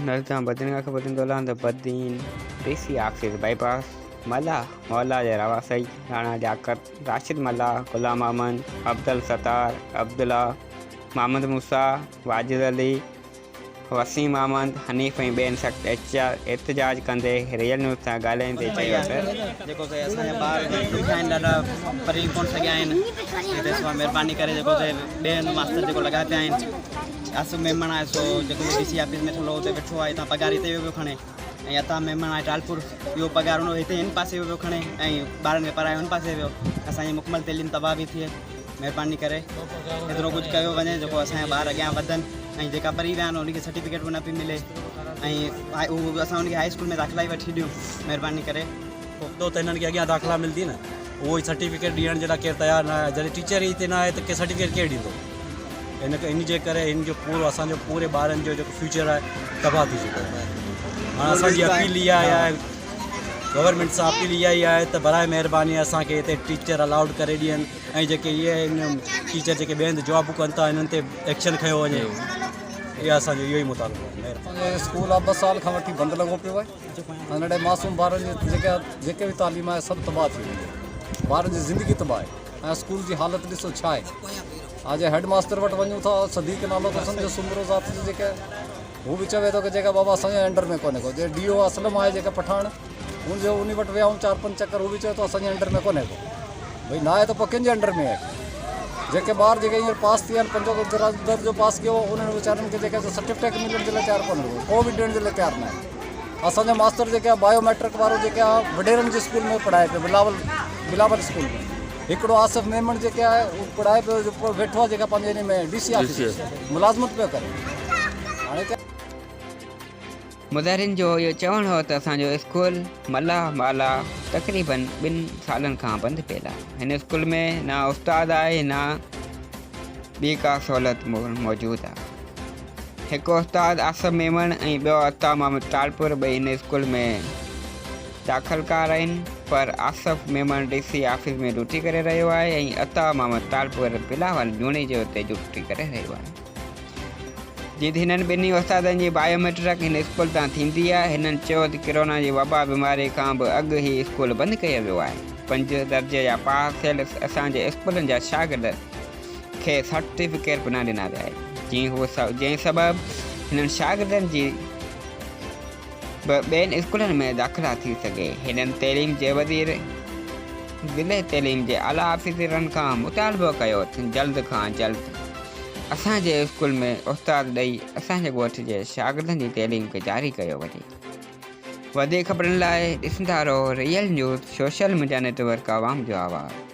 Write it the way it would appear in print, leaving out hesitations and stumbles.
नज़दा बदन का बदन बदीन डीसी ऑफिस बाईपास मला मौला रवासई राणा लियाकत राशिद मला गुलाम अहमद अब्दुल सत्तार अब्दुल्ला मोहम्मद मूसा वाजिद अली वसीम अहमद हनीफ ऐं ॿियनि सख़्त एहतजाज कंदे रियल न्यूज़ सां ॻाल्हाईंदे चयो त जेको असांजा ॿार ॾुखिया आहिनि, ॾाढा पढ़ी कोन सघिया आहिनि। महिरबानी करे जेको ॿियनि मास्तर जेको लॻा पिया आहिनि। आसू मेमण आहे सो जेको DC ऑफिस में थोरो हुते वेठो आहे, हितां पघार हिते वियो खणे, ऐं अता मेमण आहे टालपुर, इहो पघार हुन हिते हिन पासे वियो खणे ऐं ॿारनि खे पढ़ाए हुन पासे वियो। असांजी मुकमल तइलीम तबाह बि थिए। महिरबानी करे एतिरो कुझु कयो वञे जेको असांजा ॿार अॻियां वधनि, ऐं जेका पढ़ी विया आहिनि उनखे सर्टिफिकेट बि न पई मिले, ऐं उहो असां उनखे हाई स्कूल में दाख़िला ई वठी ॾियूं। महिरबानी करे तो हिननि खे अॻियां दाख़िला मिलंदी न, उहो ई सर्टिफिकेट ॾियण जे लाइ केरु तयारु न आहे। जॾहिं टीचर ई हिते न आहे त के सर्टिफिकेट केरु ॾींदो? इन जे करे हिन जो पूरो असांजो पूरे ॿारनि जो जेको फ्यूचर आहे तबाह थी चुको आहे। हाणे असांजी अपील इहा आहे, गवर्नमेंट सां अपील इहा ई आहे त बराए महिरबानी असांखे हिते टीचर अलाउड करे ॾियनि, ऐं जेके इहे टीचर जेके ॿिए हंधि जॉब कनि था हिननि ते एक्शन खयो वञे। इहा असांजो इहो ई मुतालबो आहे। असांजे स्कूल आहे 2 साल खां वठी बंदि लॻो पियो आहे। हाणे मासूम ॿारनि जी जेके बि तालीम आहे सभु तबाह थी वई आहे, ॿारनि जी ज़िंदगी तबाह आहे। ऐं स्कूल जी हालत ॾिसो छा आहे। आज हेड मास्टर वटि वञूं था, सदीक नालो त सम्झो सुमरो ज़ात जो जेके हू बि चवे थो की जेका बाबा असांजे अंडर में कोन्हे को। जे DO असलम आहे जेका पठाण, हुनजो उन वटि विया 4-5 चकर, हू बि चवे थो असांजे अंडर में कोन्हे को। भई न आहे त पोइ कंहिंजे अंडर में आहे? जेके ॿार जेके हींअर पास थी विया आहिनि, 5 दर्जो पास कयो, उन्हनि वीचारनि खे जेके सर्टिफिकेट मिलण जे लाइ तयारु कोन्हे को, को बि ॾियण जे लाइ तयारु न आहे। असांजा मास्टर जेके आहे बायोमेट्रिक वारो जेके आहे वॾेरनि जे स्कूल में पढ़ाए पियो, बिलावल स्कूल में। हिकिड़ो आसिफ मेमण जेके आहे उहो पढ़ाए पियो, वेठो आहे जेका पंहिंजे हिन में DC ऑफिस मुलाज़मत पियो करे। हाणे मुदारिन जो इहो चवणु हो त असांजो स्कूल मला माला तक़रीबन 2 सालनि खां बंदि पियल आहे। हिन स्कूल में न उस्ताद आहे न ॿी का सहूलियत मौजूदु आहे। हिकु उस्ताद आसिफ मेमण ऐं ॿियो अता मोहम्मद टालपुर ॿई हिन स्कूल में दाख़िलकार आहिनि, पर आसिफ मेमण DC ऑफिस में ड्यूटी करे रहियो आहे ऐं अता मोहम्मद टालपुर बिलावल जूनी जे उते ड्यूटी करे रहियो आहे। जिते हिननि ॿिन्ही उस्तादनि जी बायोमेट्रिक हिन स्कूल तां थींदी आहे। हिननि चयो त कोरोना जी वबा बीमारी खां बि अॻु ई स्कूल बंदि कयो वियो आहे। 5 दर्जे जा पास थियल असांजे स्कूलनि जा शागिर्द खे सर्टिफिकेट बि न ॾिना विया आहिनि, जंहिं सबबु हिननि शागिर्दनि जी ॿियनि स्कूलनि में दाख़िला थी सघे। हिननि तइलीम जे वज़ीर ज़िले तइलीम जे आला ऑफिसरनि खां मुतालबो कयो त जल्द खां जल्द असांजे स्कूल में उस्ताद ॾेई असांजे ॻोठ जे शागिर्दनि जी तइलीम खे जारी कयो वञे। वधीक ख़बरुनि लाइ ॾिसंदा रहो real news social media network आवाम जो आवाज़।